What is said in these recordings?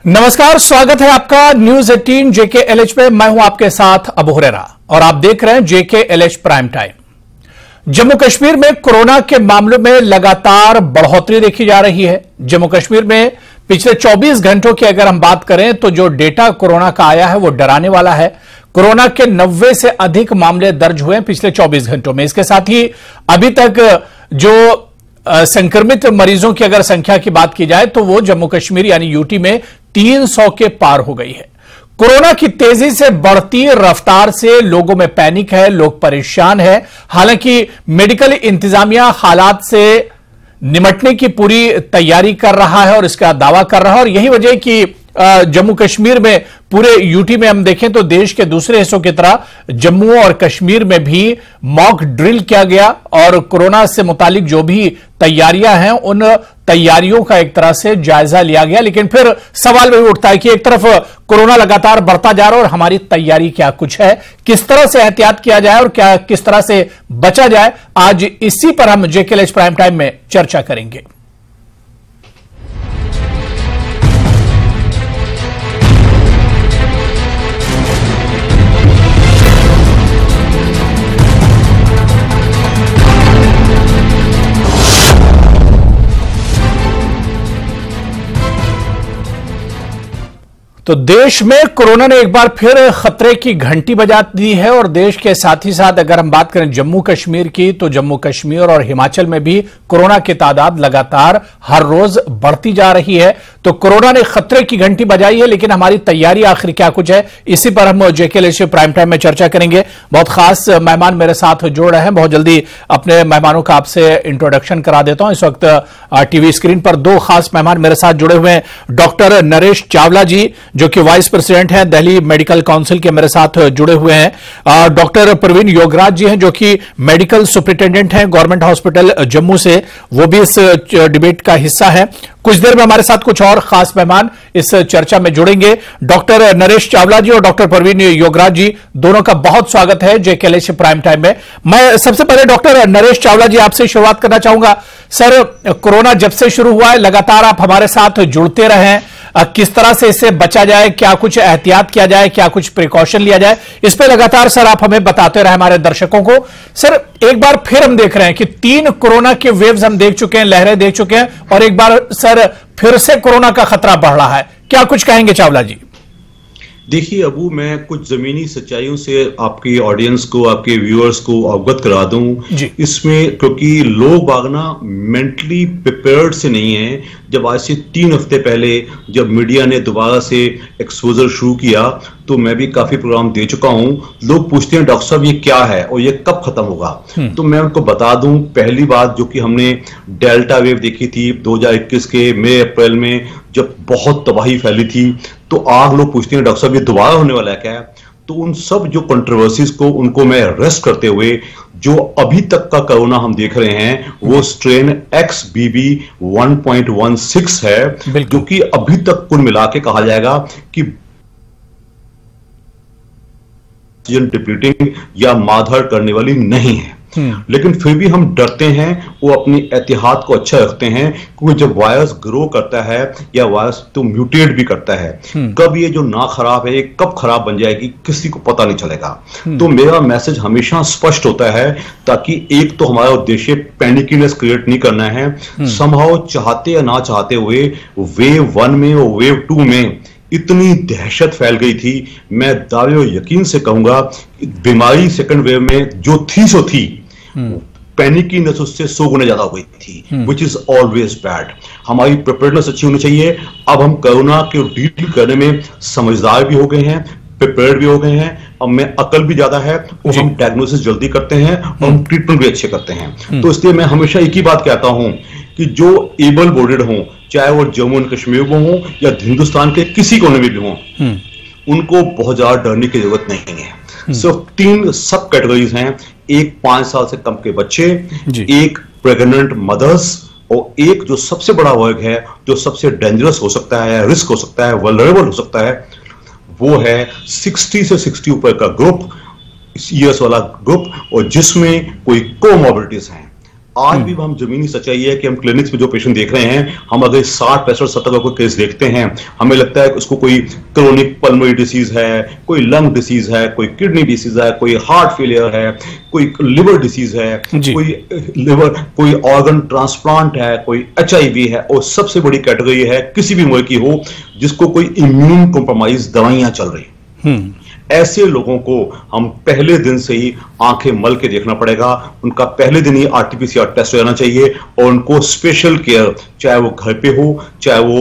नमस्कार, स्वागत है आपका न्यूज 18 JKLH पे। मैं हूं आपके साथ अबू हुरैरा और आप देख रहे हैं JKLH prime time. Jammu Kashmir में कोरोना के मामलों में लगातार बढ़ोतरी देखी जा रही है। जम्मू कश्मीर में पिछले 24 घंटों की अगर हम बात करें तो जो डेटा कोरोना का आया है वो डराने वाला है। कोरोना के 90 से अधिक मामले दर्ज हुए पिछले 24 घंटों में। इसके साथ ही अभी तक जो संक्रमित मरीजों की अगर संख्या की बात की जाए तो वो जम्मू कश्मीर यानी यूटी में 300 के पार हो गई है। कोरोना की तेजी से बढ़ती रफ्तार से लोगों में पैनिक है, लोग परेशान हैं। हालांकि मेडिकल इंतजामिया हालात से निपटने की पूरी तैयारी कर रहा है और इसका दावा कर रहा है और यही वजह कि जम्मू कश्मीर में पूरे यूटी में हम देखें तो देश के दूसरे हिस्सों की तरह जम्मू और कश्मीर में भी मॉक ड्रिल किया गया और कोरोना से मुतालिक जो भी तैयारियां हैं उन तैयारियों का एक तरह से जायजा लिया गया। लेकिन फिर सवाल वही उठता है कि एक तरफ कोरोना लगातार बढ़ता जा रहा है और हमारी तैयारी क्या कुछ है, किस तरह से एहतियात किया जाए और क्या किस तरह से बचा जाए। आज इसी पर हम JKLH प्राइम टाइम में चर्चा करेंगे। तो देश में कोरोना ने एक बार फिर खतरे की घंटी बजा दी है और देश के साथ ही साथ अगर हम बात करें जम्मू कश्मीर की तो जम्मू कश्मीर और हिमाचल में भी कोरोना की तादाद लगातार हर रोज बढ़ती जा रही है। तो कोरोना ने खतरे की घंटी बजाई है, लेकिन हमारी तैयारी आखिर क्या कुछ है, इसी पर हम JKLH प्राइम टाइम में चर्चा करेंगे। बहुत खास मेहमान मेरे साथ जुड़ रहे हैं। बहुत जल्दी अपने मेहमानों का आपसे इंट्रोडक्शन करा देता हूं। इस वक्त टीवी स्क्रीन पर दो खास मेहमान मेरे साथ जुड़े हुए हैं। डॉक्टर नरेश चावला जी जो कि वाइस प्रेसिडेंट हैं दिल्ली मेडिकल काउंसिल के, मेरे साथ जुड़े हुए हैं। डॉक्टर प्रवीण योगराज जी हैं जो कि मेडिकल सुपरिटेंडेंट हैं गवर्नमेंट हॉस्पिटल जम्मू से, वो भी इस डिबेट का हिस्सा है। कुछ देर में हमारे साथ कुछ और खास मेहमान इस चर्चा में जुड़ेंगे। डॉक्टर नरेश चावला जी और डॉक्टर प्रवीण योगराज जी दोनों का बहुत स्वागत है JKLH प्राइम टाइम में। मैं सबसे पहले डॉक्टर नरेश चावला जी आपसे शुरुआत करना चाहूंगा। सर, कोरोना जब से शुरू हुआ है लगातार आप हमारे साथ जुड़ते रहे हैं, किस तरह से इससे बचा जाए, क्या कुछ एहतियात किया जाए, क्या कुछ प्रिकॉशन लिया जाए, इस पे लगातार सर आप हमें बताते रहे हमारे दर्शकों को। सर, एक बार फिर हम देख रहे हैं कि 3 कोरोना के वेव्स हम देख चुके हैं, लहरें देख चुके हैं और एक बार सर फिर से कोरोना का खतरा बढ़ रहा है। क्या कुछ कहेंगे चावला जी? देखिए अबू, मैं कुछ जमीनी सच्चाइयों से आपकी ऑडियंस को, आपके व्यूअर्स को अवगत करा दूं इसमें, क्योंकि लोग बागना मेंटली प्रिपेयर्ड से नहीं है। जब आज से 3 हफ्ते पहले जब मीडिया ने दोबारा से एक्सपोजर शुरू किया तो मैं भी काफी प्रोग्राम दे चुका हूं। लोग पूछते हैं डॉक्टर साहब ये क्या है और ये कब खत्म होगा, तो मैं उनको बता दूं पहली बात जो कि हमने डेल्टा वेव देखी थी 2021 के मई अप्रैल में जब बहुत तबाही फैली थी, तो आज लोग पूछते हैं डॉक्टर साहब ये दोबारा होने वाला है क्या? तो उन सब जो कंट्रोवर्सीज को उनको मैं रेस्ट करते हुए जो अभी तक का कोरोना हम देख रहे हैं वो स्ट्रेन XBB 1.16 है, जो कि अभी तक कुल मिला के कहा जाएगा कि डिप्लीटिंग या मारधाड़ करने वाली नहीं है। लेकिन फिर भी हम डरते हैं, वो अपनी एहतियात को अच्छा रखते हैं, क्योंकि जब वायरस ग्रो करता है या वायरस तो म्यूटेट भी करता है, कब ये जो ना खराब है ये कब खराब बन जाएगी किसी को पता नहीं चलेगा। तो मेरा मैसेज हमेशा स्पष्ट होता है, ताकि एक तो हमारा उद्देश्य पैनिकीनेस क्रिएट नहीं करना है। समहाउ चाहते या ना चाहते हुए वेव 1 में और वेव 2 में इतनी दहशत फैल गई थी, मैं दावे और यकीन से कहूंगा बीमारी सेकंड वेव में जो थी सो थी, पैनिकीनेस उससे 100 गुना ज्यादा हो गई थी, विच इज ऑलवेज बैड। हमारी प्रिपेयर्डनेस अच्छी होनी चाहिए। अब हम कोरोना के डील करने में समझदार भी हो गए हैं, प्रिपेयर्ड भी हो गए हैं, अब में अकल भी ज्यादा है और हम डायग्नोसिस जल्दी करते हैं और हम ट्रीटमेंट भी अच्छे करते हैं। तो इसलिए मैं हमेशा एक ही बात कहता हूं कि जो एबल बॉडीड हों, चाहे वो जम्मू एंड कश्मीर में हों या हिंदुस्तान के किसी कोने में भी हों, उनको बहुत ज्यादा डरने की जरूरत नहीं है। सिर्फ 3 सब कैटेगरीज हैं, एक 5 साल से कम के बच्चे, एक प्रेग्नेंट मदर्स और एक जो सबसे बड़ा वर्ग है, जो सबसे डेंजरस हो सकता है, रिस्क हो सकता है, वल्नरेबल हो सकता है, वो है 60 से 60 ऊपर का ग्रुप, ईयर्स वाला ग्रुप, और जिसमें कोई कोमॉर्बिडिटीज हैं। आज भी हम जमीनी सच्चाई है कि हम क्लिनिक्स में जो पेशेंट देख रहे हैं, हम अगर 60-65-70 का कोई केस देखते हैं, हमें लगता है कि उसको कोई क्रोनिक पल्मोनरी डिसीज है, कोई लंग डिसीज है, कोई किडनी डिसीज है, कोई हार्ट फेलियर है, कोई लिवर डिसीज है, कोई ऑर्गन ट्रांसप्लांट है, कोई HIV है, और सबसे बड़ी कैटेगरी है किसी भी उम्र की हो जिसको कोई इम्यून कॉम्प्रोमाइज दवाइयां चल रही। ऐसे लोगों को हम पहले दिन से ही आंखें मल के देखना पड़ेगा, उनका पहले दिन ही RT-PCR टेस्ट हो जाना चाहिए, और उनको स्पेशल केयर, चाहे वो घर पे हो चाहे वो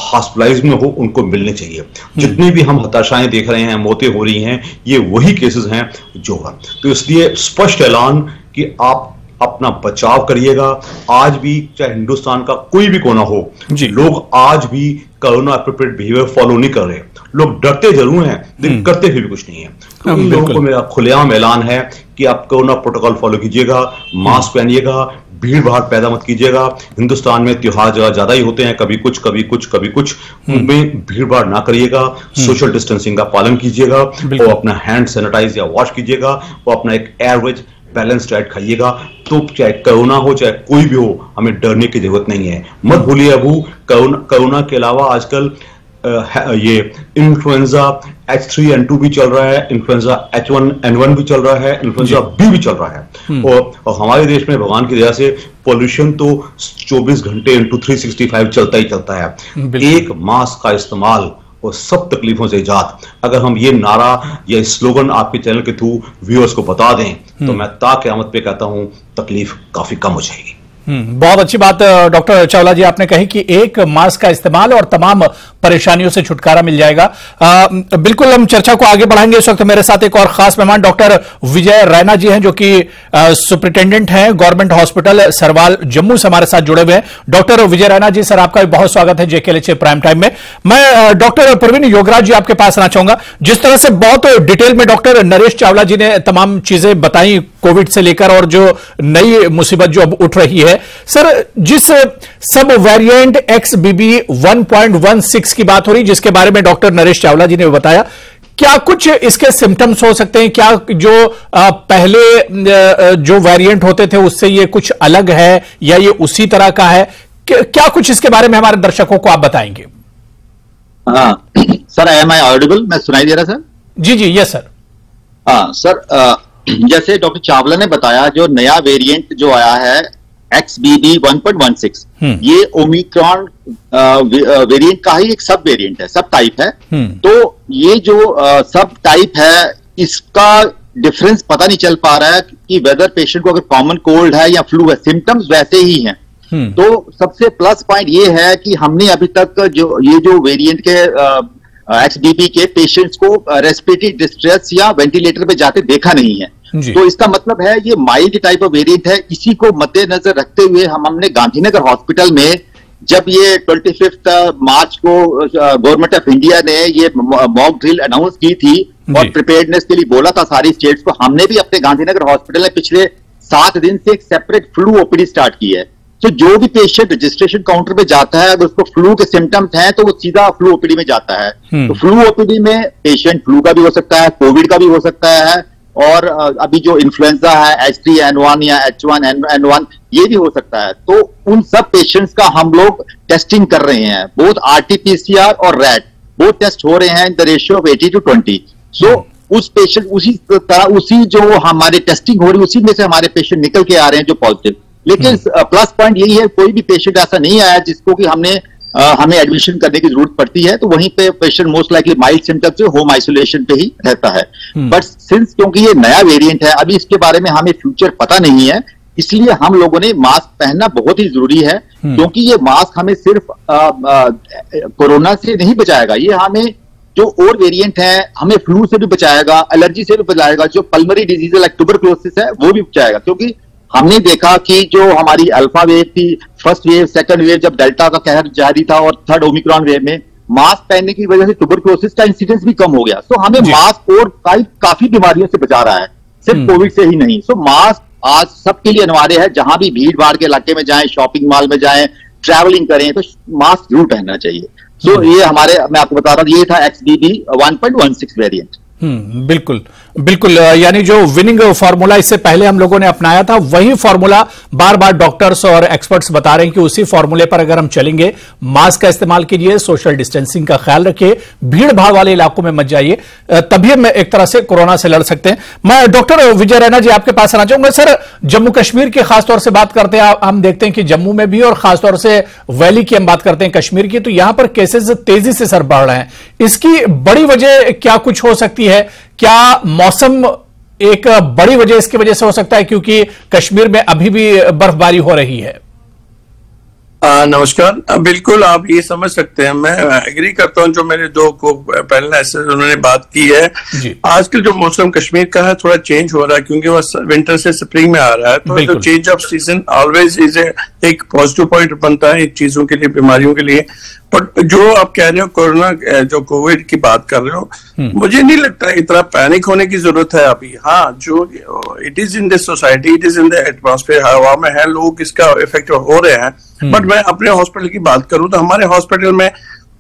हॉस्पिटलाइज में हो, उनको मिलने चाहिए। जितनी भी हम हताशाएं देख रहे हैं, मौतें हो रही हैं, ये वही केसेस हैं जो हैं। तो इसलिए स्पष्ट ऐलान कि आप अपना बचाव करिएगा। आज भी चाहे हिंदुस्तान का कोई भी कोना हो, लोग आज भी कोरोना एप्रोप्रिएट बिहेवियर फॉलो नहीं कर रहे। लोग डरते जरूर हैं लेकिन करते फिर भी कुछ नहीं है। तो इन लोगों को मेरा खुलेआम ऐलान है कि आप कोरोना प्रोटोकॉल फॉलो कीजिएगा, मास्क पहनिएगा, भीड़ भाड़ पैदा मत कीजिएगा। हिंदुस्तान में त्योहार ज्यादा ही होते हैं, कभी कुछ उनमें भीड़ भाड़ ना करिएगा। सोशल डिस्टेंसिंग का पालन कीजिएगा, और अपना हैंड सैनिटाइज या वॉश कीजिएगा, और अपना एक एवरेज बैलेंस डाइट खाइएगा। तो चाहे कोरोना हो चाहे कोई भी हो, हमें डरने की जरूरत नहीं है। मत भूलिए अबू, कोरोना के अलावा आजकल ये इन्फ्लुएंजा H3N2 भी चल रहा है, इन्फ्लुएंजा H1N1 भी चल रहा है, इन्फ्लुएंजा B भी चल रहा है। और हमारे देश में भगवान की दया से पोल्यूशन तो 24 घंटे into 365 चलता ही चलता है। एक मास्क का इस्तेमाल और सब तकलीफों से इजाद, अगर हम ये नारा या स्लोगन आपके चैनल के थ्रू व्यूअर्स को बता दें, तो मैं क़यामत पे कहता हूं तकलीफ काफी कम हो जाएगी। बहुत अच्छी बात डॉक्टर चावला जी आपने कही कि एक मास्क का इस्तेमाल और तमाम परेशानियों से छुटकारा मिल जाएगा। बिल्कुल हम चर्चा को आगे बढ़ाएंगे। इस वक्त मेरे साथ एक और खास मेहमान डॉक्टर विजय रैना जी हैं, जो कि सुपरिटेंडेंट हैं गवर्नमेंट हॉस्पिटल सरवाल जम्मू से हमारे साथ जुड़े हुए हैं। डॉक्टर विजय रैना जी, सर आपका भी बहुत स्वागत है JKLH प्राइम टाइम में। मैं डॉक्टर प्रवीण योगराज जी आपके पास आना चाहूंगा। जिस तरह से बहुत डिटेल में डॉक्टर नरेश चावला जी ने तमाम चीजें बताई कोविड से लेकर, और जो नई मुसीबत जो अब उठ रही है, सर जिस सब वेरिएंट XBB 1.16 की बात हो रही, जिसके बारे में डॉक्टर नरेश चावला जी ने बताया, क्या कुछ इसके सिम्टम्स हो सकते हैं? क्या जो पहले जो वेरिएंट होते थे उससे ये कुछ अलग है या ये उसी तरह का है? क्या कुछ इसके बारे में हमारे दर्शकों को आप बताएंगे? Sir am I audible? मैं सुनाई दे रहा सर? जी यस सर। सर जैसे डॉक्टर चावला ने बताया, जो नया वेरिएंट जो आया है XBB 1.16, ये ओमिक्रॉन वेरिएंट का ही एक सब वेरिएंट है, सब टाइप है। तो ये जो सब टाइप है, इसका डिफरेंस पता नहीं चल पा रहा है कि वेदर पेशेंट को अगर कॉमन कोल्ड है या फ्लू है, सिम्टम्स वैसे ही हैं। तो सबसे प्लस पॉइंट ये है कि हमने अभी तक जो वेरिएंट के XBB के पेशेंट्स को रेस्पिरेटरी डिस्ट्रेस या वेंटिलेटर पे जाते देखा नहीं है। तो इसका मतलब है ये माइल्ड टाइप ऑफ वेरिएंट है। इसी को मद्देनजर रखते हुए हमने गांधीनगर हॉस्पिटल में, जब ये 25 मार्च को गवर्नमेंट ऑफ इंडिया ने ये मॉक ड्रिल अनाउंस की थी और प्रिपेयर्डनेस के लिए बोला था सारी स्टेट्स को, हमने भी अपने गांधीनगर हॉस्पिटल में पिछले 7 दिन से एक सेपरेट फ्लू OPD स्टार्ट की है। तो जो भी पेशेंट रजिस्ट्रेशन काउंटर पे जाता है, अगर उसको फ्लू के सिम्टम्स हैं तो वो सीधा फ्लू OPD में जाता है। तो फ्लू OPD में पेशेंट फ्लू का भी हो सकता है, कोविड का भी हो सकता है, और अभी जो इन्फ्लुएंजा है H3N1 या H1N1 ये भी हो सकता है। तो उन सब पेशेंट्स का हम लोग टेस्टिंग कर रहे हैं, बोथ RT-PCR और रैट, बोथ टेस्ट हो रहे हैं इन द रेशियो ऑफ 80:20। सो उस पेशेंट उसी तरह, उसी जो हमारे टेस्टिंग हो रही है, उसी में से हमारे पेशेंट निकल के आ रहे हैं जो पॉजिटिव। लेकिन प्लस पॉइंट यही है, कोई भी पेशेंट ऐसा नहीं आया जिसको कि हमें एडमिशन करने की जरूरत पड़ती है। तो वहीं पे patient most likely mild symptoms से होम आइसोलेशन पे ही रहता है। बट सिंस क्योंकि ये नया वेरिएंट है, अभी इसके बारे में हमें फ्यूचर पता नहीं है, इसलिए हम लोगों ने मास्क पहनना बहुत ही जरूरी है। क्योंकि ये मास्क हमें सिर्फ कोरोना से नहीं बचाएगा, ये हमें जो और वेरिएंट है हमें फ्लू से भी बचाएगा, एलर्जी से भी बचाएगा, जो पल्मोनरी डिजीज लाइक ट्यूबरक्लोसिस है वो भी बचाएगा। क्योंकि हमने देखा कि जो हमारी अल्फा वेव थी, फर्स्ट वेव, सेकंड वेव, जब डेल्टा का कहर जारी था, और थर्ड ओमिक्रॉन वेव में मास्क पहनने की वजह से ट्यूबरक्लोसिस का इंसिडेंस भी कम हो गया। सो हमें मास्क और काफी बीमारियों से बचा रहा है, सिर्फ कोविड से ही नहीं। सो मास्क आज सबके लिए अनिवार्य है। जहां भी भीड़ भाड़ के इलाके में जाएं, शॉपिंग मॉल में जाएं, ट्रैवलिंग करें, तो मास्क जरूर पहनना चाहिए। सो ये मैं आपको बता रहा हूं, ये था XBB 1.16 वेरिएंट। बिल्कुल बिल्कुल। यानी जो विनिंग फॉर्मूला इससे पहले हम लोगों ने अपनाया था, वही फॉर्मूला बार बार डॉक्टर्स और एक्सपर्ट्स बता रहे हैं कि उसी फॉर्मूले पर अगर हम चलेंगे, मास्क का इस्तेमाल कीजिए, सोशल डिस्टेंसिंग का ख्याल रखिए, भीड़ भाड़ वाले इलाकों में मत जाइए, तभी हम एक तरह से कोरोना से लड़ सकते हैं। मैं डॉक्टर विजय रैना जी आपके पास आना चाहूंगा। सर, जम्मू कश्मीर की खासतौर से बात करते हैं, हम देखते हैं कि जम्मू में भी, और खासतौर से वैली की हम बात करते हैं कश्मीर की, तो यहां पर केसेस तेजी से सर बढ़ रहे हैं। इसकी बड़ी वजह क्या कुछ हो सकती है? क्या मौसम एक बड़ी वजह इसकी वजह से हो सकता है, क्योंकि कश्मीर में अभी भी बर्फबारी हो रही है? नमस्कार। बिल्कुल आप ये समझ सकते हैं, मैं एग्री करता हूं जो मेरे दो को पहले ऐसे उन्होंने बात की है। आजकल जो मौसम कश्मीर का है थोड़ा चेंज हो रहा है, क्योंकि वो विंटर से स्प्रिंग में आ रहा है, तो change of season always is एक पॉजिटिव पॉइंट बनता है चीजों के लिए, बीमारियों के लिए। बट जो आप कह रहे हो कोरोना, जो कोविड की बात कर रहे हो, मुझे नहीं लगता इतना पैनिक होने की जरूरत है अभी। हाँ, जो it is in the society, it is in the atmosphere, हवा में है, लोग इसका इफेक्ट हो रहे हैं। बट मैं अपने हॉस्पिटल की बात करूं तो हमारे हॉस्पिटल में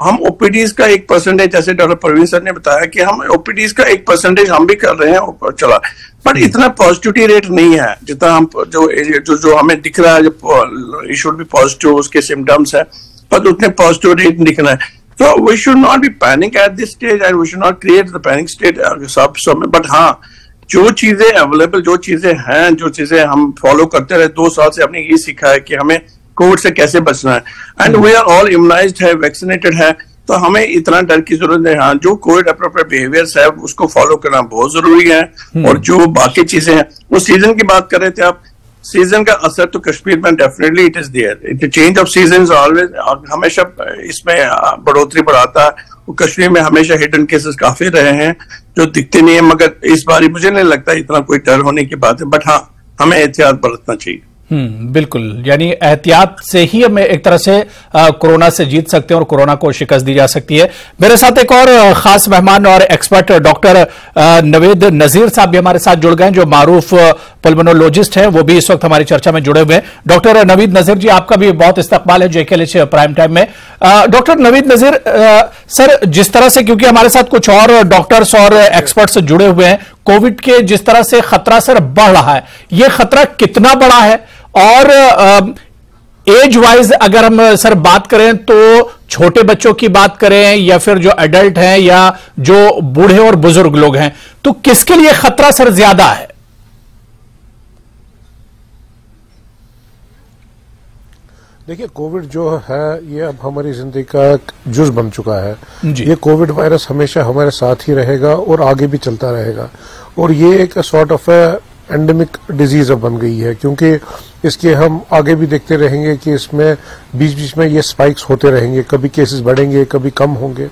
हम ओपीडीज का 1%, जैसे डॉक्टर परवीन सर ने बताया कि हम ओपीडीज का 1% हम भी कर रहे हैं चला, बट इतना पॉजिटिविटी रेट नहीं है जितना हम जो हमें दिख रहा है। जो शुड बी पॉजिटिव, उसके सिम्टम्स है, पर उतने पॉजिटिव रेट दिखना है। तो we should not be panic at this stage and we should not create the panic state सब में। बट हाँ, जो चीजें अवेलेबल, जो चीजें हैं, जो चीजें हम फॉलो करते रहे 2 साल से, हमने ये सीखा है कि हमें कोविड से कैसे बचना है, and we are all immunized है, वैक्सीनेटेड है, तो हमें इतना डर की जरूरत नहीं। हाँ, जो कोविड अप्रोप्रिएट बिहेवियर्स है उसको फॉलो करना बहुत जरूरी है। और जो बाकी चीजें हैं, वो सीजन की बात कर रहे थे आप, सीजन का असर तो कश्मीर में definitely it is there. Change of season always, हमेशा इसमें बढ़ोतरी बढ़ाता है। कश्मीर में हमेशा हिडन केसेस काफी रहे हैं जो दिखते नहीं है, मगर इस बार मुझे नहीं लगता इतना कोई डर होने की बात है। बट हाँ, हमें एहतियात बरतना चाहिए। बिल्कुल। यानी एहतियात से ही हम एक तरह से कोरोना से जीत सकते हैं और कोरोना को शिकस्त दी जा सकती है। मेरे साथ एक और खास मेहमान और एक्सपर्ट डॉक्टर नवीद नजीर साहब भी हमारे साथ जुड़ गए हैं, जो मारूफ पल्मोनोलॉजिस्ट हैं, वो भी इस वक्त हमारी चर्चा में जुड़े हुए हैं। डॉक्टर नवीद नजीर जी, आपका भी बहुत इस्तकबाल है JKLH प्राइम टाइम में। डॉक्टर नवीद नजीर सर, जिस तरह से, क्योंकि हमारे साथ कुछ और डॉक्टर्स और एक्सपर्ट्स जुड़े हुए हैं, कोविड के जिस तरह से खतरा सर बढ़ रहा है, यह खतरा कितना बड़ा है? और एज वाइज अगर हम सर बात करें तो छोटे बच्चों की बात करें या फिर जो एडल्ट हैं या जो बूढ़े और बुजुर्ग लोग हैं, तो किसके लिए खतरा सर ज्यादा है? देखिए, कोविड जो है ये अब हमारी जिंदगी का जुज बन चुका है। ये कोविड वायरस हमेशा हमारे साथ ही रहेगा और आगे भी चलता रहेगा, और ये एक सॉर्ट ऑफ एंडेमिक डिजीज अब बन गई है, क्योंकि इसके हम आगे भी देखते रहेंगे कि इसमें बीच बीच में ये स्पाइक्स होते रहेंगे, कभी केसेस बढ़ेंगे, कभी कम होंगे।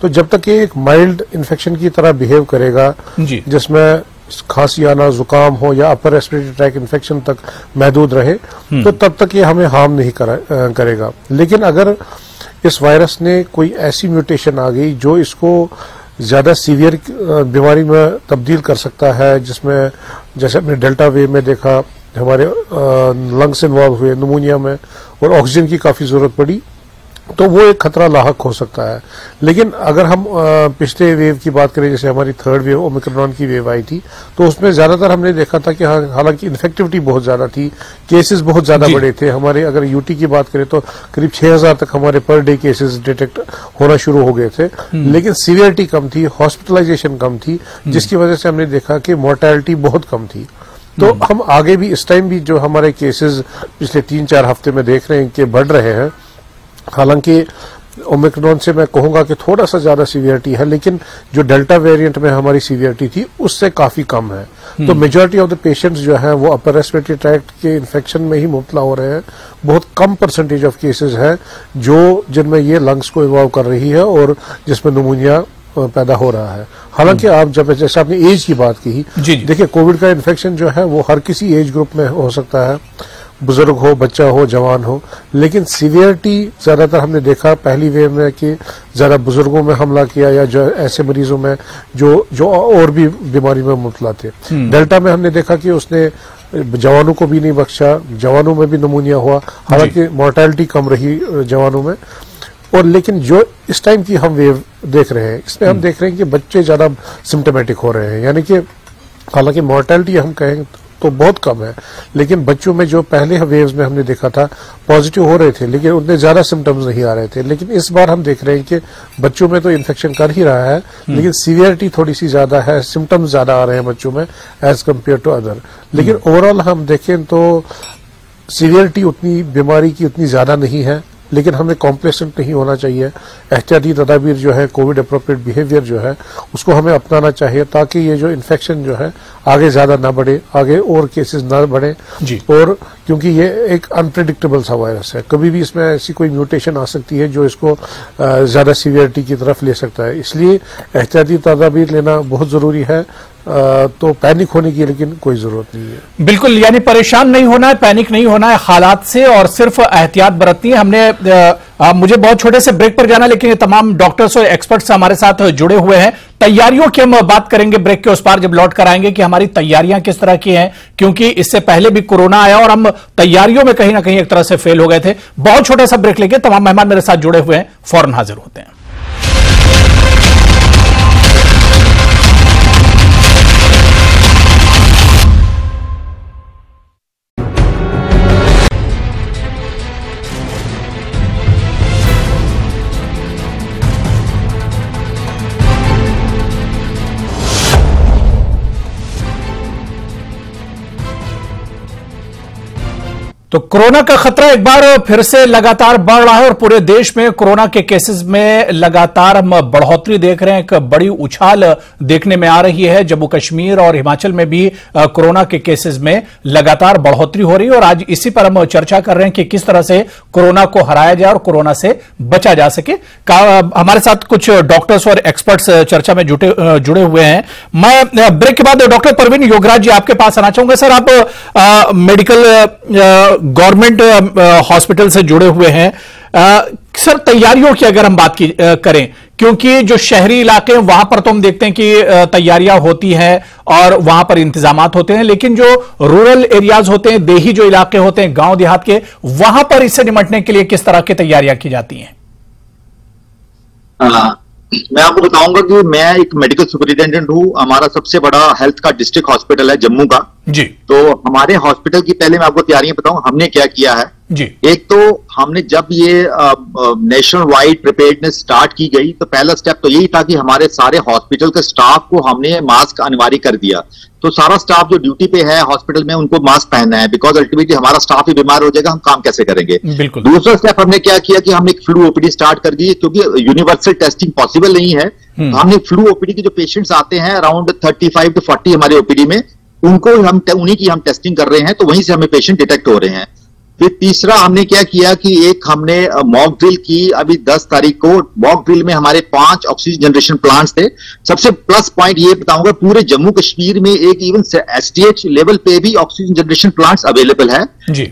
तो जब तक ये एक माइल्ड इन्फेक्शन की तरह बिहेव करेगा, जिसमें खांसी आना, जुकाम हो या अपर रेस्पिरेटरी ट्रैक इन्फेक्शन तक महदूद रहे, तो तब तक ये हमें हार्म नहीं करेगा। लेकिन अगर इस वायरस ने कोई ऐसी म्यूटेशन आ गई जो इसको ज्यादा सीवियर बीमारी में तब्दील कर सकता है, जिसमें जैसे हमने डेल्टा वेव में देखा, हमारे लंग्स इन्वॉल्व हुए निमोनिया में और ऑक्सीजन की काफी जरूरत पड़ी, तो वो एक खतरा लाहक हो सकता है। लेकिन अगर हम पिछले वेव की बात करें, जैसे हमारी 3rd वेव ओमिक्रॉन की वेव आई थी, तो उसमें ज्यादातर हमने देखा था कि हालांकि इन्फेक्टिविटी बहुत ज्यादा थी, केसेस बहुत ज्यादा बड़े थे। हमारे अगर यूटी की बात करें तो करीब 6000 तक हमारे पर डे केसेस डिटेक्ट होना शुरू हो गए थे, लेकिन सीवियरिटी कम थी, हॉस्पिटलाइजेशन कम थी, जिसकी वजह से हमने देखा कि मोर्टेलिटी बहुत कम थी। तो हम आगे भी इस टाइम भी जो हमारे केसेस पिछले 3-4 हफ्ते में देख रहे हैं कि बढ़ रहे हैं, हालांकि ओमिक्रॉन से मैं कहूंगा कि थोड़ा सा ज्यादा सीवियरिटी है, लेकिन जो डेल्टा वेरिएंट में हमारी सीवियरिटी थी उससे काफी कम है। तो मेजॉरिटी ऑफ द पेशेंट्स जो हैं वो अपर रेस्पिरेटरी ट्रैक्ट के इन्फेक्शन में ही मुब्तला हो रहे हैं। बहुत कम परसेंटेज ऑफ केसेस है जो जिनमें ये लंग्स को इन्वॉल्व कर रही है और जिसमें निमोनिया पैदा हो रहा है। हालांकि आप जब जैसे आपने एज की बात की, देखिए कोविड का इन्फेक्शन जो है वो हर किसी एज ग्रुप में हो सकता है, बुजुर्ग हो, बच्चा हो, जवान हो, लेकिन सीवियरिटी ज्यादातर हमने देखा पहली वेव में कि ज्यादा बुजुर्गों में हमला किया या जो ऐसे मरीजों में जो और भी बीमारी में मुब्तला थे। डेल्टा में हमने देखा कि उसने जवानों को भी नहीं बख्शा, जवानों में भी निमोनिया हुआ, हालांकि मोर्टेलिटी कम रही जवानों में। और लेकिन जो इस टाइम की हम वेव देख रहे हैं, इसमें हम देख रहे हैं कि बच्चे ज्यादा सिम्टोमेटिक हो रहे हैं, यानी कि हालांकि मॉर्टेलिटी हम कहें तो बहुत कम है, लेकिन बच्चों में जो पहले वेव्स में हमने देखा था पॉजिटिव हो रहे थे, लेकिन उतने ज्यादा सिम्टम्स नहीं आ रहे थे। लेकिन इस बार हम देख रहे हैं कि बच्चों में तो इन्फेक्शन कर ही रहा है, लेकिन सीवियरिटी थोड़ी सी ज्यादा है, सिम्टम्स ज्यादा आ रहे हैं बच्चों में एज कम्पेयर टू अदर। लेकिन ओवरऑल हम देखें तो सीवियरिटी उतनी बीमारी की उतनी ज्यादा नहीं है, लेकिन हमें कॉम्प्लेसेंट नहीं होना चाहिए। एहतियाती तदाबीर जो है, कोविड अप्रोप्रिएट बिहेवियर जो है, उसको हमें अपनाना चाहिए ताकि ये जो इन्फेक्शन जो है आगे ज्यादा ना बढ़े, आगे और केसेस ना बढ़े जी। और क्योंकि ये एक अनप्रेडिक्टेबल सा वायरस है, कभी भी इसमें ऐसी कोई म्यूटेशन आ सकती है जो इसको ज्यादा सीवियरिटी की तरफ ले सकता है। इसलिए एहतियाती तदाबीर लेना बहुत जरूरी है। तो पैनिक होने की लेकिन कोई जरूरत नहीं है। बिल्कुल, यानी परेशान नहीं होना है, पैनिक नहीं होना है हालात से, और सिर्फ एहतियात बरतनी है। हमने मुझे बहुत छोटे से ब्रेक पर जाना, लेकिन ये तमाम डॉक्टर्स और एक्सपर्ट्स हमारे साथ जुड़े हुए हैं। तैयारियों की हम बात करेंगे ब्रेक के उस पार, जब लौट कर आएंगे कि हमारी तैयारियां किस तरह की हैं, क्योंकि इससे पहले भी कोरोना आया और हम तैयारियों में कहीं ना कहीं एक तरह से फेल हो गए थे। बहुत छोटा सा ब्रेक लेके तमाम मेहमान मेरे साथ जुड़े हुए हैं, फौरन हाजिर होते हैं। तो कोरोना का खतरा एक बार फिर से लगातार बढ़ रहा है और पूरे देश में कोरोना के केसेस में लगातार हम बढ़ोतरी देख रहे हैं। एक बड़ी उछाल देखने में आ रही है। जम्मू कश्मीर और हिमाचल में भी कोरोना के केसेस में लगातार बढ़ोतरी हो रही है और आज इसी पर हम चर्चा कर रहे हैं कि किस तरह से कोरोना को हराया जाए और कोरोना से बचा जा सके। हमारे साथ कुछ डॉक्टर्स और एक्सपर्ट्स चर्चा में जुड़े हुए हैं। मैं ब्रेक के बाद डॉक्टर परवीन योगराज जी आपके पास आना चाहूंगा। सर, आप मेडिकल गवर्नमेंट हॉस्पिटल से जुड़े हुए हैं। सर, तैयारियों की अगर हम बात करें, क्योंकि जो शहरी इलाके हैं वहां पर तो हम देखते हैं कि तैयारियां होती हैं और वहां पर इंतजामात होते हैं, लेकिन जो रूरल एरियाज होते हैं, देही जो इलाके होते हैं, गांव देहात के, वहां पर इससे निपटने के लिए किस तरह की तैयारियां की जाती हैं? मैं आपको बताऊंगा कि मैं एक मेडिकल सुपरिटेंडेंट हूं। हमारा सबसे बड़ा हेल्थ का डिस्ट्रिक्ट हॉस्पिटल है जम्मू का जी। तो हमारे हॉस्पिटल की पहले मैं आपको तैयारियां बताऊं हमने क्या किया है जी। एक तो हमने जब ये नेशनल वाइड प्रिपेयर्डनेस स्टार्ट की गई तो पहला स्टेप तो यही था कि हमारे सारे हॉस्पिटल के स्टाफ को हमने मास्क अनिवार्य कर दिया। तो सारा स्टाफ जो ड्यूटी पे है हॉस्पिटल में उनको मास्क पहनना है, बिकॉज अल्टीमेटली हमारा स्टाफ ही बीमार हो जाएगा, हम काम कैसे करेंगे। दूसरा स्टेप हमने क्या किया कि हमने एक फ्लू ओपीडी स्टार्ट कर दी, क्योंकि यूनिवर्सल टेस्टिंग पॉसिबल नहीं है। हमने फ्लू ओपीडी के जो पेशेंट्स आते हैं अराउंड 35 to 40 हमारे ओपीडी में, उनको उन्हीं की हम टेस्टिंग कर रहे हैं, तो वहीं से हमें पेशेंट डिटेक्ट हो रहे हैं। फिर तीसरा हमने क्या किया कि एक हमने मॉक ड्रिल की अभी 10 तारीख को। मॉक ड्रिल में हमारे 5 ऑक्सीजन जनरेशन प्लांट्स थे। सबसे प्लस पॉइंट ये बताऊंगा, पूरे जम्मू कश्मीर में एक इवन एसडीएच लेवल पे भी ऑक्सीजन जनरेशन प्लांट्स अवेलेबल है।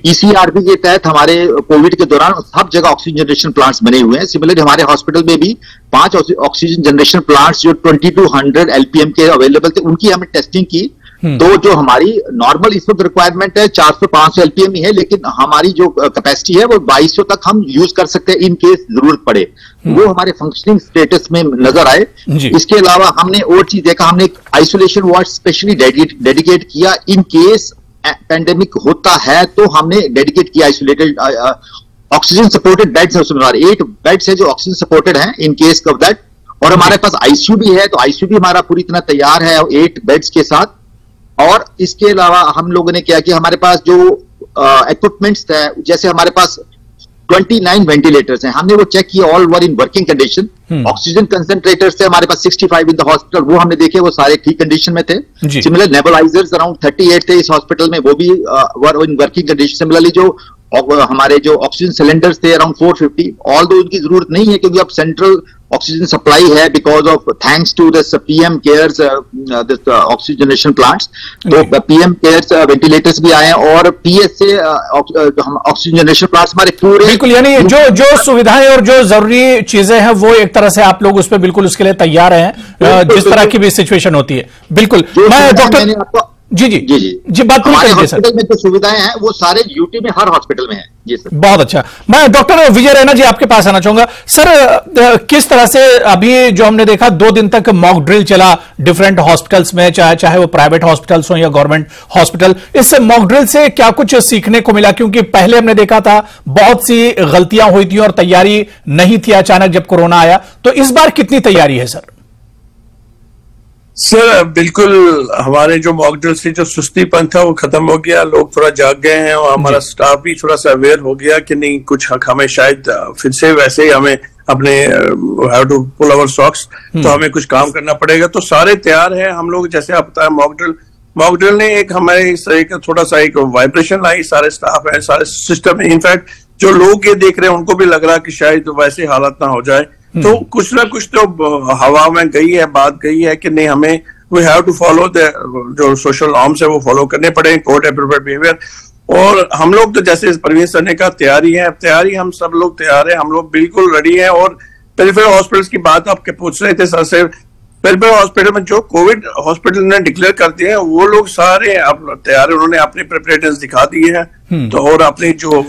ईसीआरबी के तहत हमारे कोविड के दौरान सब जगह ऑक्सीजन जनरेशन प्लांट्स बने हुए हैं। सिमिलरली हमारे हॉस्पिटल में भी 5 ऑक्सीजन जनरेशन प्लांट्स जो 2200 एलपीएम के अवेलेबल थे, उनकी हमने टेस्टिंग की। तो जो हमारी नॉर्मल इस वक्त रिक्वायरमेंट है 400-500 एलपीएम ही है, लेकिन हमारी जो कैपेसिटी है वो 2200 तक हम यूज कर सकते हैं इन केस जरूरत पड़े, वो हमारे फंक्शनिंग स्टेटस में नजर आए। इसके अलावा हमने और चीज देखा, हमने आइसोलेशन वार्ड स्पेशली डेडिकेट किया। इन केस पेंडेमिक होता है तो हमने डेडिकेट किया आइसोलेटेड ऑक्सीजन सपोर्टेड बेड्स है, उसमें 8 बेड्स है जो ऑक्सीजन सपोर्टेड है इन केस ऑफ दैट। और हमारे पास आईसीयू भी है, तो आईसीयू भी हमारा पूरी तरह तैयार है 8 बेड्स के साथ। और इसके अलावा हम लोगों ने क्या किया, हमारे पास जो इक्विपमेंट्स थे, जैसे हमारे पास 29 वेंटिलेटर्स हैं, हमने वो चेक किया, all were in working condition. Oxygen concentrators थे हमारे पास 65 इन द हॉस्पिटल, वो हमने देखे वो सारे ठीक कंडीशन में थे। सिमिलर नेबुलाइजर्स अराउंड 38 थे इस हॉस्पिटल में, वो भी were in working condition. Similarly जो हमारे जो ऑक्सीजन सिलेंडर्स थे अराउंड 450, ऑल दो उनकी जरूरत नहीं है क्योंकि अब सेंट्रल ऑक्सीजन सप्लाई है because of thanks to this PM Cares this oxygen generation plants. तो पीएम केयर्स वेंटिलेटर्स भी आए हैं और पीएस से ऑक्सीजन जनरेशन प्लांट्स हमारे पूरे बिल्कुल, यानी जो सुविधाएं और जो जरूरी चीजें हैं वो एक तरह से आप लोग उस पर बिल्कुल उसके लिए तैयार हैं जिस तरह की भी सिचुएशन होती है। बिल्कुल, मैं डॉक्टर जी जी जी जी जी बात हमारे हॉस्पिटल में जो सुविधाएं हैं वो सारे यूटी में हर हॉस्पिटल में है। जी सर बहुत अच्छा। मैं डॉक्टर विजय रैना जी आपके पास आना चाहूंगा। सर किस तरह से अभी जो हमने देखा 2 दिन तक मॉक ड्रिल चला डिफरेंट हॉस्पिटल्स में, चाहे वो प्राइवेट हॉस्पिटल्स हो या गवर्नमेंट हॉस्पिटल, इस मॉक ड्रिल से क्या कुछ सीखने को मिला? क्योंकि पहले हमने देखा था बहुत सी गलतियां हुई थी और तैयारी नहीं थी अचानक जब कोरोना आया, तो इस बार कितनी तैयारी है सर? सर बिल्कुल, हमारे जो मॉक ड्रिल से जो सुस्तीपन था वो खत्म हो गया, लोग थोड़ा जाग गए हैं और हमारा स्टाफ भी थोड़ा सा अवेयर हो गया कि नहीं कुछ हमें शायद फिर से वैसे ही हमें अपने have to pull our socks, तो हमें कुछ काम करना पड़ेगा। तो सारे तैयार हैं हम लोग। जैसे आप बताया मॉक ड्रिल ने एक हमारे थोड़ा सा एक वाइब्रेशन लाई, सारे स्टाफ है, सारे सिस्टम में। इनफैक्ट जो लोग ये देख रहे हैं उनको भी लग रहा कि शायद वैसे हालत ना हो जाए, तो कुछ ना कुछ तो हवा में गई है, बात गई है कि नहीं हमें we have to follow the जो सोशल नॉर्म्स है वो फॉलो करने पड़े, कोड एप्रोप्रिएट बिहेवियर। और हम लोग तो जैसे परवीन सर ने कहा तैयारी हम सब लोग तैयार है, हम लोग बिल्कुल रेडी है। और पेरिफेरल हॉस्पिटल्स की बात आप पूछ रहे थे सर से, पेरिफेरल हॉस्पिटल में जो कोविड हॉस्पिटल ने डिक्लेयर कर दिए हैं वो लोग सारे अब तैयार है, उन्होंने अपनी प्रिपरेटर्स दिखा दी है। तो और अपनी जो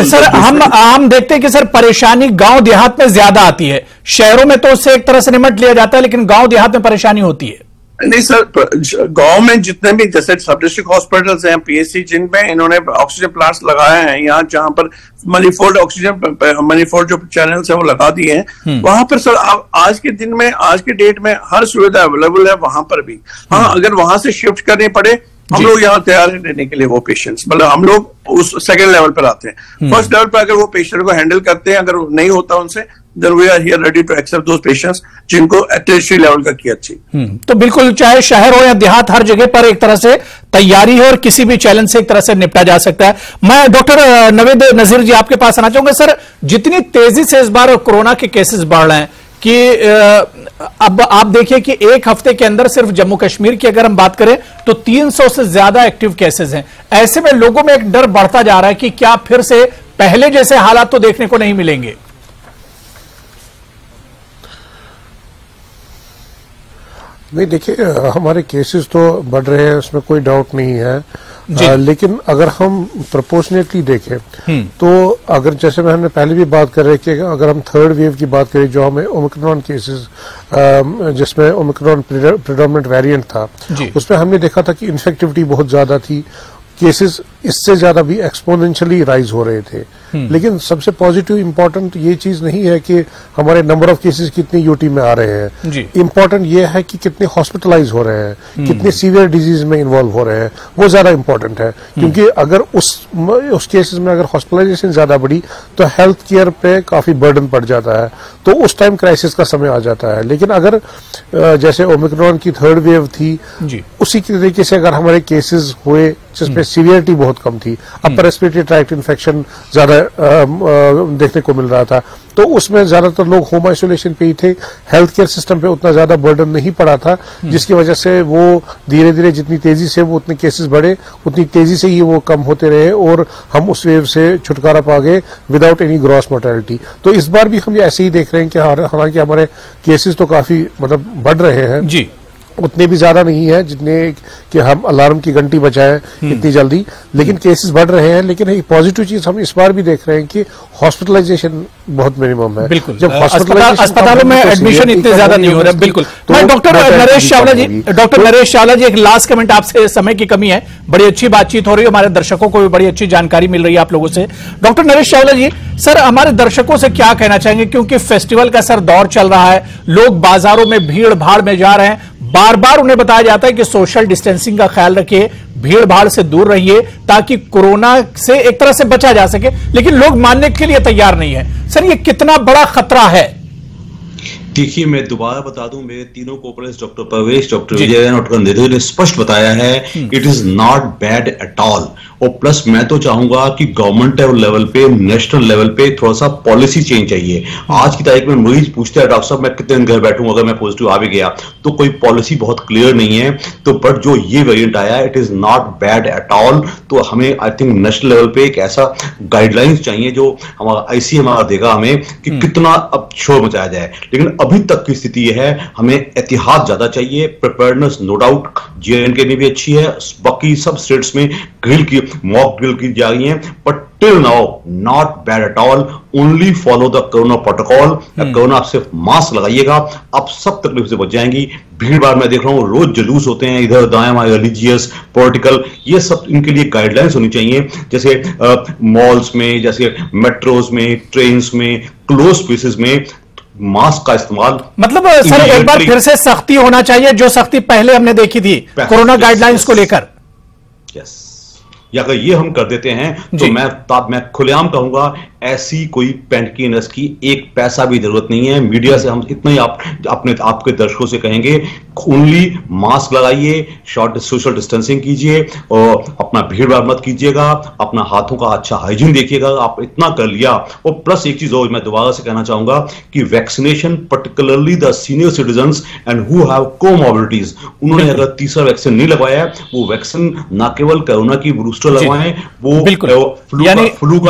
सर हम देखते हैं कि सर परेशानी गांव देहात में ज्यादा आती है, शहरों में तो उससे एक तरह से निपट लिया जाता है, लेकिन गांव देहात में परेशानी होती है। नहीं सर, गांव में जितने भी जैसे सब डिस्ट्रिक्ट हॉस्पिटल्स हैं, पीएचसी, जिनमें इन्होंने ऑक्सीजन प्लांट्स लगाए हैं, यहाँ जहां पर मनीफोल्ड ऑक्सीजन मनीफोल्ड जो चैनल्स हैं वो लगा दिए हैं, वहां पर सर आज के दिन में, आज के डेट में हर सुविधा अवेलेबल है वहां पर भी। हाँ, अगर वहां से शिफ्ट करने पड़े, हम लोग यहाँ तैयार है लेने के लिए वो पेशेंट्स। मतलब हम लोग उस सेकंड लेवल पर आते हैं। फर्स्ट लेवल पर अगर वो पेशेंट को हैंडल करते हैं, अगर नहीं होता उनसे, then we are here ready to accept those patients जिनको टर्शियरी लेवल का किया अच्छी। तो बिल्कुल चाहे शहर हो या देहात, हर जगह पर एक तरह से तैयारी है और किसी भी चैलेंज से एक तरह से निपटा जा सकता है। मैं डॉक्टर नवेद नजीर जी आपके पास आना चाहूंगा। सर जितनी तेजी से इस बार कोरोना के केसेस बढ़ रहे हैं कि अब आप देखिए कि एक हफ्ते के अंदर सिर्फ जम्मू कश्मीर की अगर हम बात करें तो 300 से ज्यादा एक्टिव केसेस हैं। ऐसे में लोगों में एक डर बढ़ता जा रहा है कि क्या फिर से पहले जैसे हालात तो देखने को नहीं मिलेंगे। नहीं, देखिए हमारे केसेस तो बढ़ रहे हैं, उसमें कोई डाउट नहीं है। लेकिन अगर हम प्रोपोर्शनेटली देखें तो अगर जैसे हमने पहले भी बात कर रहे कि अगर हम थर्ड वेव की बात करें, जो हमें ओमिक्रॉन केसेस जिसमें ओमिक्रॉन प्रेडोमिनेंट वेरिएंट था, उसमें हमने देखा था कि इन्फेक्टिविटी बहुत ज्यादा थी, केसेस इससे ज्यादा भी एक्सपोनेंशियली राइज हो रहे थे। लेकिन सबसे पॉजिटिव इंपॉर्टेंट ये चीज नहीं है कि हमारे नंबर ऑफ केसेस कितने यूटी में आ रहे हैं, इंपॉर्टेंट ये है कि कितने हॉस्पिटलाइज हो रहे हैं, कितने सीवियर डिजीज में इन्वॉल्व हो रहे हैं, वो ज्यादा इंपॉर्टेंट है। क्योंकि अगर उस केसेस में अगर हॉस्पिटलाइजेशन ज्यादा बढ़ी तो हेल्थ केयर पे काफी बर्डन पड़ जाता है, तो उस टाइम क्राइसिस का समय आ जाता है। लेकिन अगर जैसे ओमिक्रॉन की थर्ड वेव थी, उसी तरीके से अगर हमारे केसेस हुए जिसमें सीवियरिटी बहुत कम थी, अपर रेस्पिरेटरी ट्रैक्ट इन्फेक्शन ज्यादा देखने को मिल रहा था, तो उसमें ज्यादातर लोग होम आइसोलेशन पे ही थे, हेल्थ केयर सिस्टम पे उतना ज्यादा बर्डन नहीं पड़ा था, जिसकी वजह से वो धीरे धीरे जितनी तेजी से वो उतने केसेस बढ़े, उतनी तेजी से ही वो कम होते रहे और हम उस वेव से छुटकारा पा गए विदाउट एनी ग्रॉस मोर्टेलिटी। तो इस बार भी हम ऐसे ही देख रहे हैं कि हालांकि हमारे केसेस तो काफी मतलब बढ़ रहे हैं जी, उतने भी ज्यादा नहीं है जितने कि हम अलार्म की घंटी बजाएं इतनी जल्दी, लेकिन केसेस बढ़ रहे हैं। लेकिन एक पॉजिटिव चीज हम इस बार भी देख रहे हैं कि हॉस्पिटलाइजेशन बहुत मिनिमम है। बिल्कुल, जब अस्पतालों में एडमिशन इतने ज्यादा नहीं हो रहे। बिल्कुल, मैं डॉक्टर नरेश चावला जी एक लास्ट कमेंट आपसे, समय की कमी है, बड़ी अच्छी बातचीत हो रही है, हमारे दर्शकों को भी बड़ी अच्छी जानकारी मिल रही है आप लोगों से। डॉक्टर नरेश चावला जी, सर हमारे दर्शकों से क्या कहना चाहेंगे, क्योंकि फेस्टिवल का सर दौर चल रहा है, लोग बाजारों में भीड़ भाड़ में जा रहे हैं, बार बार उन्हें बताया जाता है कि सोशल डिस्टेंसिंग का ख्याल रखिए, भीड़ भाड़ से दूर रहिए ताकि कोरोना से एक तरह से बचा जा सके, लेकिन लोग मानने के लिए तैयार नहीं है। सर ये कितना बड़ा खतरा है? देखिए, मैं दोबारा बता दूं, मेरे तीनों कोऑपरेट्स डॉक्टर परवेश, डॉक्टर विजय और डॉक्टर निधि ने स्पष्ट बताया है it is not bad at all. और प्लस मैं तो चाहूंगा कि गवर्नमेंट लेवल पे, नेशनल लेवल पे थोड़ा सा पॉलिसी चेंज चाहिए। आज की तारीख में मरीज पूछते हैं डॉक्टर साहब मैं कितने दिन घर बैठूंगा अगर मैं पॉजिटिव आ भी गया, तो कोई पॉलिसी बहुत क्लियर नहीं है। तो बट जो ये वेरिएंट आया it is not bad at all. तो हमें आई थिंक नेशनल लेवल पे एक ऐसा गाइडलाइंस चाहिए जो हमारा आईसीएमआर देगा हमें कि कितना अब शोर मचाया जाए। लेकिन अभी तक की स्थिति यह है, हमें एहतियात ज्यादा चाहिए। प्रिपेयर्डनेस नो डाउट J&K में भी अच्छी है, बाकी सब स्टेट्स में मॉक ड्रिल की जा रही है, but till now not bad at all. Only follow the corona protocol. Corona आप सिर्फ मास्क लगाइएगा, आप सब तकलीफ से बच जाएंगी। भीड़ भाड़ में देख रहा हूं रोज जुलूस होते हैं इधर दाएं, रिलीजियस, पॉलिटिकल, ये सब इनके लिए गाइडलाइंस होनी चाहिए। जैसे मॉल्स में, जैसे मेट्रोज में, ट्रेन में, क्लोज स्पेसेस में मास्क का इस्तेमाल। मतलब सर एक बार फिर से सख्ती होना चाहिए, जो सख्ती पहले हमने देखी थी कोरोना गाइडलाइंस को लेकर। यस, या अगर ये हम कर देते हैं तो मैं खुलेआम कहूंगा, ऐसी कोई पैंट की नस की एक पैसा भी जरूरत नहीं है। मीडिया से हम इतना ही आपके दर्शकों से कहेंगे, ओनली मास्क लगाइए, सोशल डिस्टेंसिंग कीजिए और अपना भीड़ भाड़ मत कीजिएगा, अपना हाथों का अच्छा हाइजीन देखिएगा। आप इतना कर लिया। और प्लस एक चीज और मैं दोबारा से कहना चाहूंगा कि vaccination, particularly the senior citizens and who have comorbidities, उन्होंने अगर तीसरा वैक्सीन नहीं लगवाया है, वो वैक्सीन न केवल कोरोना की बूस्टर लगवाएं, वो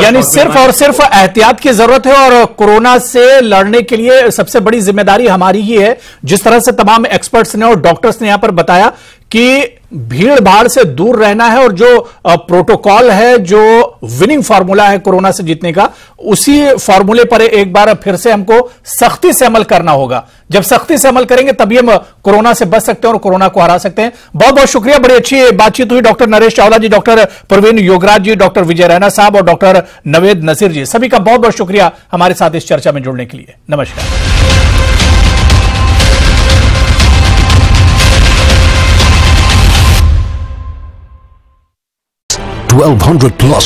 यानी सिर्फ और सिर्फ एहतियात की जरूरत है। और कोरोना से लड़ने के लिए सबसे बड़ी जिम्मेदारी हमारी ही है। जिस तरह से तमाम एक्सपर्ट्स ने और डॉक्टर्स ने यहां पर बताया कि भीड़ भाड़ से दूर रहना है और जो प्रोटोकॉल है, जो विनिंग फार्मूला है कोरोना से जीतने का, उसी फार्मूले पर एक बार फिर से हमको सख्ती से अमल करना होगा। जब सख्ती से अमल करेंगे तभी हम कोरोना से बच सकते हैं और कोरोना को हरा सकते हैं। बहुत बहुत शुक्रिया, बड़ी अच्छी बातचीत हुई। डॉक्टर नरेश चावला जी, डॉक्टर प्रवीण योगराज जी, डॉक्टर विजय रैना साहब और डॉक्टर नवेद नसीर जी, सभी का बहुत बहुत शुक्रिया हमारे साथ इस चर्चा में जुड़ने के लिए। नमस्कार। 1200 plus